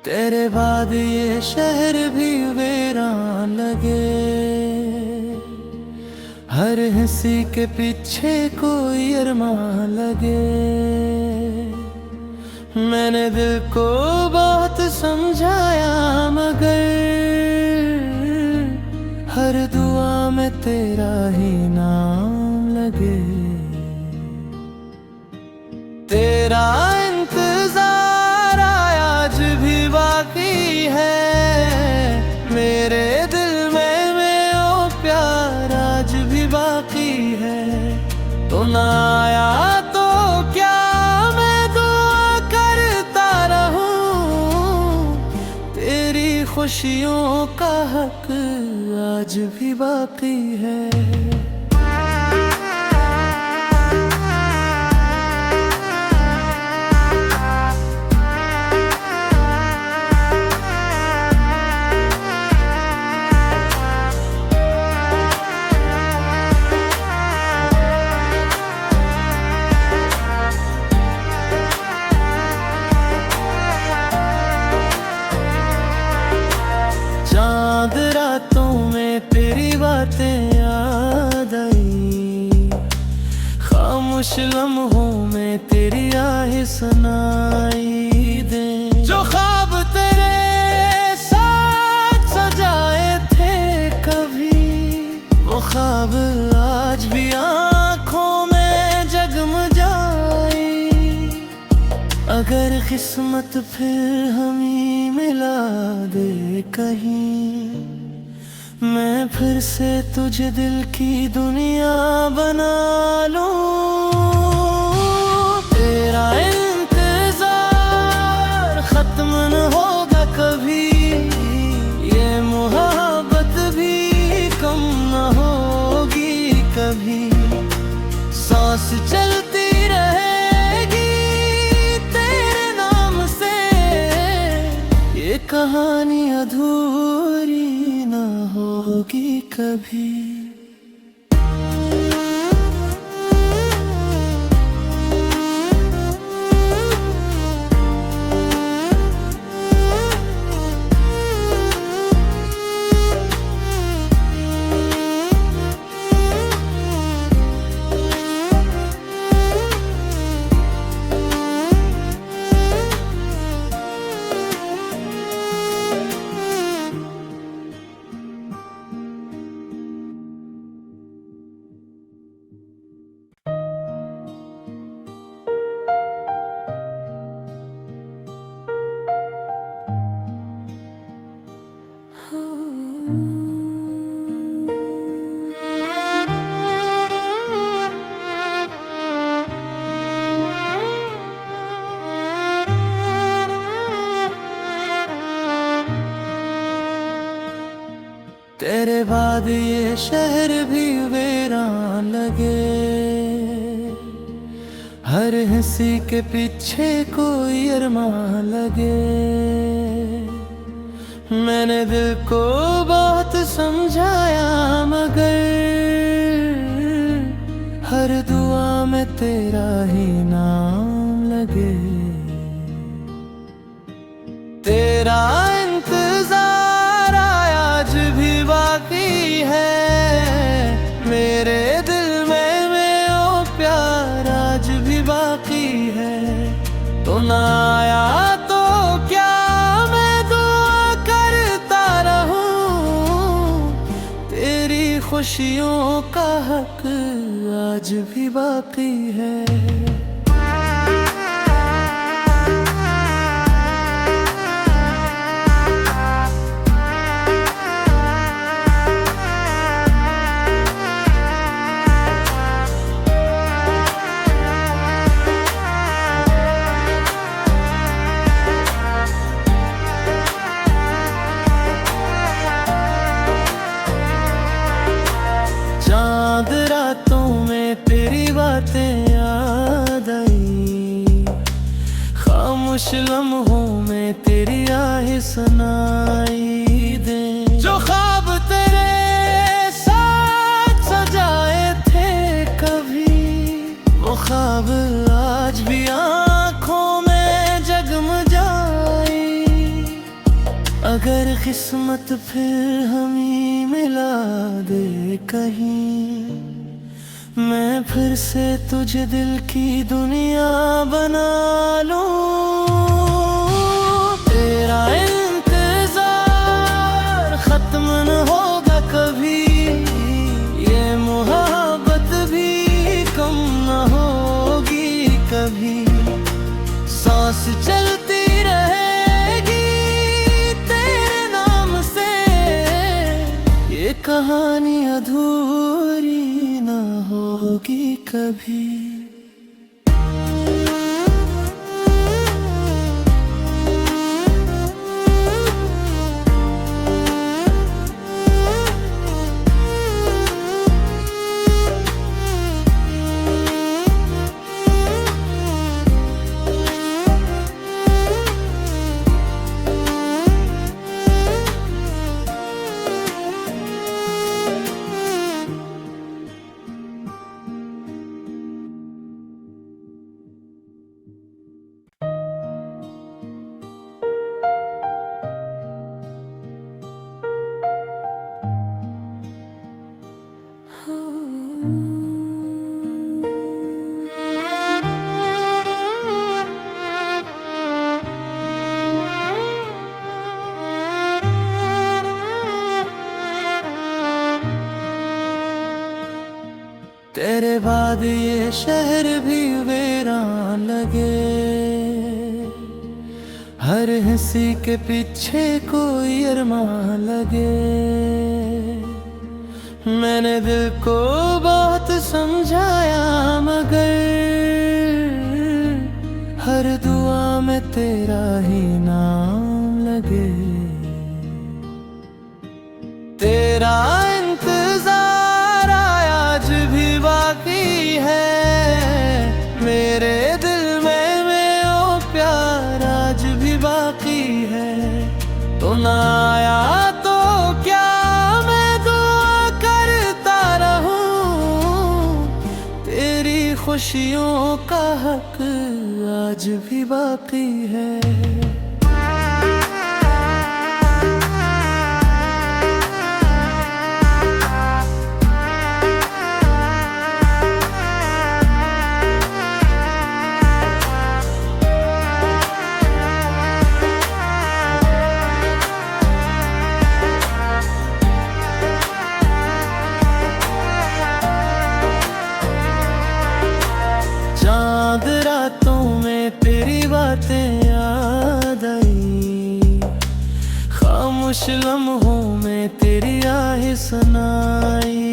तेरे बाद ये शहर भी वीरान लगे। हर हंसी के पीछे कोई अरमान लगे। मैंने दिल को बहुत समझाया मगर हर दुआ में तेरा ही नाम लगे। तेरा इंतजार आज भी बाकी है मेरे दिल में ओ प्यार आज भी बाकी है। तो ना आया तो क्या मैं दुआ करता रहूं, तेरी खुशियों का हक आज भी बाकी है। चांद रातों में तेरी बातें याद आई, खामोश लम्हों में तेरी आहें सुनाई दे। जो ख्वाब तेरे साथ सजाए थे कभी, वो ख्वाब आज भी आँखों में जगमगाए। अगर किस्मत फिर हमें मिला दे कहीं, मैं फिर से तुझे दिल की दुनिया बना लूं। तेरा इंतजार खत्म न होगा कभी, ये मोहब्बत भी कम न होगी कभी। सांस चलती रहेगी तेरे नाम से, ये कहानी अधूरी न होगी कभी। तेरे बाद ये शहर भी वीरान लगे। हर हंसी के पीछे कोई अरमान लगे। मैंने दिल को बहुत समझाया मगर हर दुआ में तेरा ही नाम लगे। तेरा इंतजार आज भी बाकी है मेरे दिल में ओ प्यार आज भी बाकी है। तो ना आया तो क्या मैं दुआ करता रहूं, तेरी खुशियों का हक आज भी बाकी है। चांद रातों में तेरी बातें याद आई, खामोश लम्हों में तेरी आहें सुनाई दे। जो ख्वाब तेरे साथ सजाए थे कभी, वो ख्वाब आज भी आँखों में जगमगाए। किस्मत फिर हमें मिला दे कहीं, मैं फिर से तुझे दिल की दुनिया बना लूं। तेरा इंतजार खत्म न होगा कभी, ये मोहब्बत भी कम न होगी कभी। सांस चलती रहेगी तेरे नाम से, ये कहानी अधूरी न होगी कभी। तेरे बाद ये शहर भी वीरान लगे, हर हंसी के पीछे कोई अरमान लगे। मैंने दिल को बहुत समझाया मगर हर दुआ में तेरा ही नाम लगे। तेरा इंतजार आज भी बाकी है, मेरे दिल में ओ प्यार आज भी बाकी है। तो ना आया तो क्या मैं दुआ करता रहूं, तेरी खुशियों का हक आज भी बाकी है। चांद रातों में तेरी बातें याद आई, खामोश लम्हों में तेरी आहें सुनाई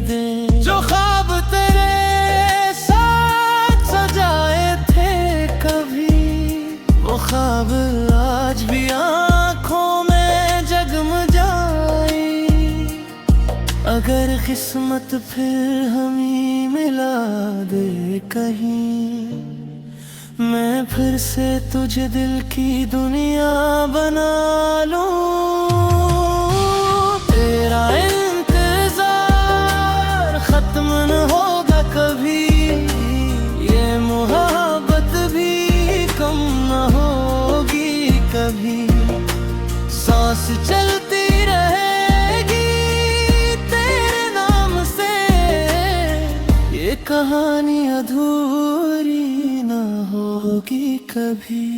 दे। जो ख्वाब तेरे साथ सजाए थे कभी, वो ख्वाब आज भी आँखों में जगमगाई। अगर किस्मत फिर हमें मिला दे कहीं, मैं फिर से तुझे दिल की दुनिया बना लूं। तेरा इंतजार खत्म न होगा कभी, ये मोहब्बत भी कम न होगी कभी। सांस चलती रहेगी तेरे नाम से, ये कहानी अधूरी न होगी कभी।